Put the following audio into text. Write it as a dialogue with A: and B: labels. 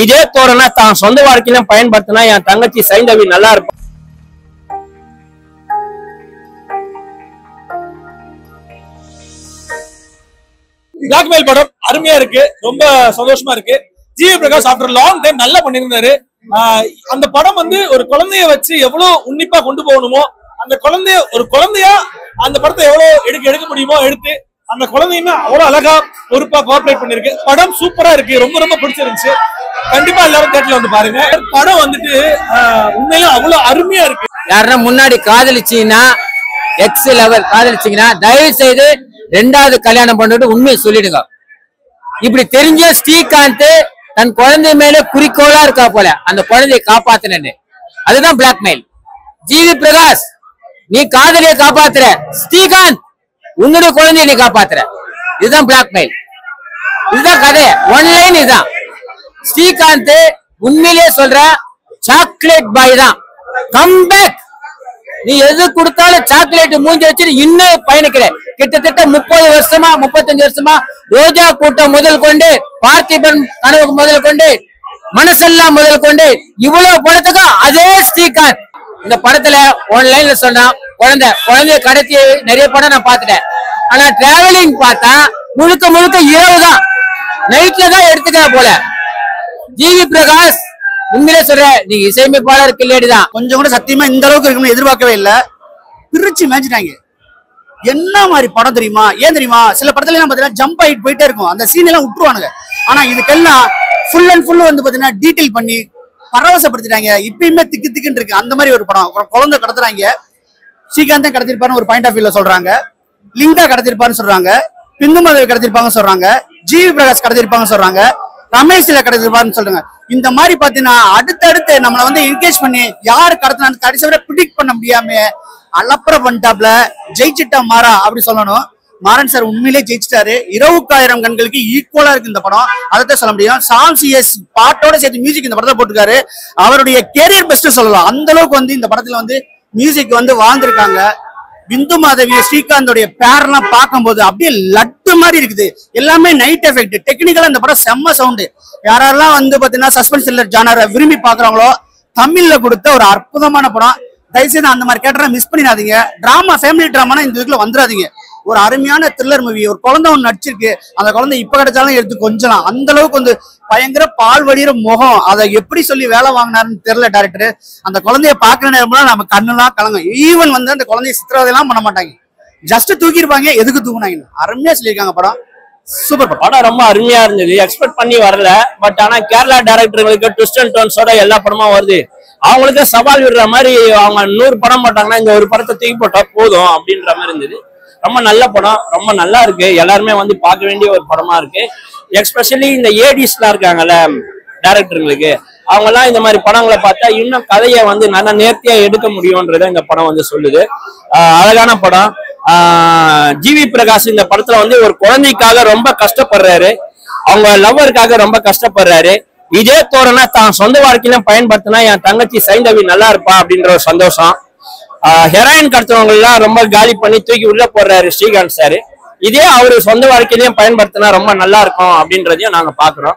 A: இதே தோரணை தான் சொந்த வாழ்க்கையிலும் பயன்படுத்தினா என் தங்கச்சி சைந்தவி நல்லா இருப்பா.
B: பிளாக்மெயில் படம் அருமையா இருக்கு, ரொம்ப சந்தோஷமா இருக்கு. G V Prakash after long time நல்லா பண்ணியிருந்தாரு. அந்த படம் வந்து ஒரு குழந்தைய வச்சு எவ்வளவு உன்னிப்பா கொண்டு போகணுமோ, அந்த ஒரு குழந்தையா அந்த படத்தை எவ்வளவு எடுக்க முடியுமோ எடுத்து அந்த குழந்தையுமே அவ்வளவு அழகா பொறுப்பா கோஆபரேட் பண்ணிருக்கு. படம் சூப்பரா இருக்கு, ரொம்ப ரொம்ப பிடிச்சிருந்துச்சு. கண்டிப்பா எல்லாரும் தியேட்டர்ல வந்து பாருங்க. படம் வந்துட்டு உண்மையிலும் அவ்வளவு அருமையா இருக்கு.
C: யாருன்னா முன்னாடி காதலிச்சீங்கன்னா எக்ஸ் லெவல் காதலிச்சீங்கன்னா தயவு செய்து ரெண்டாவது கல்யாணம் பண்ணிட்டு உண்மையை சொல்லிடுங்க. இப்படி தெரிஞ்ச ஸ்ரீகாந்த் தன் குழந்தை மேல குறிக்கோளா இருக்கா போல அந்த குழந்தையை காப்பாத்தினு, அதுதான் பிளாக்மெயில். ஜிவி பிரகாஷ் நீ காதலியை காப்பாத்துற, ஸ்ரீகாந்த் உன்னுடைய குழந்தைய நீ காப்பாத்துற, இதுதான் பிளாக்மெயில். இதுதான் கதை, ஒன்லைன் இதுதான். ஸ்ரீகாந்த் உண்மையிலேயே சொல்ற சாக்லேட் பாய் தான். கம்பேக், நீ எது கொடுத்தாலும் சாக்லேட் மூஞ்சி வச்சு இன்னும் பயணிக்கிற. கிட்டத்தட்ட 30 வருஷமா 35 வருஷமா ரோஜா கூட்டம் முதல் கொண்டு, பார்த்திபன் கனவு முதல் கொண்டு, மனசெல்லாம் முதல் கொண்டு இவ்வளவு படத்துக்கும் அதே ஸ்ரீகாந்த். இந்த படத்துல ஒன்லைன்ல சொன்னா குழந்தைய கடத்தி நிறைய படம் நான் பாத்துட்டேன். ஆனா டிராவலிங் பார்த்தா முழுக்க முழுக்க இரவு தான், நைட்ல தான் எடுத்துக்கிற போல. ஜிவி பிரகாஷ் உண்மையிலே சொல்ற, நீங்க இசையமைப்பாளர் கில்லேடிதான்.
D: கொஞ்சம் கூட சத்தியமா இந்த அளவுக்கு இருக்குன்னு எதிர்பார்க்கவே இல்லை. பிரிச்சு மேய்ச்சிட்டாங்க. என்ன மாதிரி படம் தெரியுமா? ஏன் தெரியுமா? சில படத்துல எல்லாம் பாத்தீங்கன்னா ஜம்ப் ஆயிட்டு போயிட்டே இருக்கும், அந்த சீன் எல்லாம் விட்டுருவானுங்க. ஆனா இதுக்கெல்லாம் ஃபுல் அண்ட் ஃபுல் வந்து பாத்தீங்கன்னா டீடைல் பண்ணி பரவசப்படுத்திட்டாங்க. இப்பயுமே திக்கு திக்குன்னு இருக்கு. அந்த மாதிரி ஒரு படம். குழந்தை கடத்துறாங்க. ஸ்ரீகாந்த் கடத்திருப்பாருன்னு ஒரு பாயிண்ட் ஆஃப் வியூல சொல்றாங்க, லிங்கா கடத்திருப்பாருன்னு சொல்றாங்க, பிந்து மாதவி கடத்திருப்பாங்கன்னு சொல்றாங்க, ஜிவி பிரகாஷ் கடத்திருப்பாங்கன்னு சொல்றாங்க, ரமேஷ்ல கடத்திருப்பாருன்னு சொல்றாங்க. இந்த மாதிரி பாத்தீங்கன்னா அடுத்தடுத்து நம்மளை வந்து என்கேஜ் பண்ணி யாரு கடத்தினான்னு கடைசி வரை ப்ரிடிக்ட் பண்ண முடியாம அலப்பற பண்ணிட்டாப்ல. ஜெயிச்சிட்டா மாறா அப்படி சொல்லணும். மாறன் சார் உண்மையிலே ஜெயிச்சிட்டாரு. 20,000 கண்களுக்கு ஈக்குவலா இருக்கு இந்த படம், அதைத்தான் சொல்ல முடியும். சாம் சிஎஸ் பாட்டோட சேர்த்து மியூசிக் இந்த படத்தை போட்டுருக்காரு. அவருடைய கேரியர் பெஸ்ட் சொல்லலாம். அந்த அளவுக்கு வந்து இந்த படத்துல வந்து மியூசிக் வந்து வாழ்ந்திருக்காங்க. பிந்து மாதவி ஸ்ரீகாந்தோடைய பேர்லாம் பார்க்கும்போது அப்படியே லட்டு மாதிரி இருக்குது. எல்லாமே நைட் எஃபெக்ட். டெக்னிக்கலா இந்த படம் செம்ம சவுண்டு. யாரெல்லாம் வந்து பாத்தீங்கன்னா சஸ்பென்ஸ் த்ரில்லர் ஜானரை விரும்பி பாக்குறாங்களோ தமிழ்ல கொடுத்த ஒரு அற்புதமான படம். தயவுசெய்து அந்த மாதிரி கேட்டா மிஸ் பண்ணிடாதீங்க. டிராமா, ஃபேமிலி டிராமானா இந்த இதுக்குள்ள வந்துடாதீங்க. ஒரு அருமையான த்ரில்லர் மூவி. ஒரு குழந்தை ஒன்று நடிச்சிருக்கு, அந்த குழந்தை இப்ப கிடைச்சாலும் எடுத்து கொஞ்சலாம். அந்த அளவுக்கு வந்து பயங்கர பால் வடிகிற முகம். அதை எப்படி சொல்லி வேலை வாங்கினாருன்னு தெரியல டேரக்டர். அந்த குழந்தைய பாக்குற நேரம்லாம் நம்ம கண்ணுலாம் கலங்கும். ஈவன் வந்து அந்த குழந்தைய சித்திரவதை எல்லாம் பண்ண மாட்டாங்க, ஜஸ்ட் தூக்கிருப்பாங்க. எதுக்கு தூக்குனாங்க? அருமையா சொல்லியிருக்காங்க. படம் சூப்பர்.
A: படம் ரொம்ப அருமையா இருந்தது. எக்ஸ்பெக்ட் பண்ணி வரல. பட் ஆனா கேரளா டைரக்டர்களுக்கு ட்விஸ்ட் அண்ட் டர்ன்ஸோட எல்லா படமும் வருது. அவங்களுக்கு சவால் விடுற மாதிரி அவங்க 100 படம் போட்டாங்கன்னா இந்த ஒரு படத்தை தூக்கி போட்டா போதும் அப்படின்ற மாதிரி இருந்தது. ரொம்ப நல்ல படம், ரொம்ப நல்லா இருக்கு. எல்லாருமே வந்து பார்க்க வேண்டிய ஒரு படமா இருக்கு. எஸ்பெஷலி இந்த ஏடிஸ்லாம் இருக்காங்கல்ல டைரக்டர்களுக்கு, அவங்க எல்லாம் இந்த மாதிரி படங்களை பார்த்தா இன்னும் கதையை வந்து நல்லா நேர்த்தியா எடுக்க முடியும்ன்றத இந்த படம் வந்து சொல்லுது. அழகான படம். ஜிவி பிரகாஷ் இந்த படத்துல வந்து ஒரு குழந்தைக்காக ரொம்ப கஷ்டப்படுறாரு, அவங்க லவ்வருக்காக ரொம்ப கஷ்டப்படுறாரு. இதே தோரணை தான் சொந்த வாழ்க்கையிலும் பயன்படுத்தினா என் தங்கச்சி சைந்தவி நல்லா இருப்பா அப்படின்ற ஒரு சந்தோஷம். ஹெராயின் கடத்துறவங்க எல்லாம் ரொம்ப காலி பண்ணி தூக்கி உள்ள போடுறாரு ஸ்ரீகாந்த் சார். இதே அவரு சொந்த வாழ்க்கையிலையும் பயன்படுத்தினா ரொம்ப நல்லா இருக்கும் அப்படின்றதையும் நாங்க பாக்குறோம்.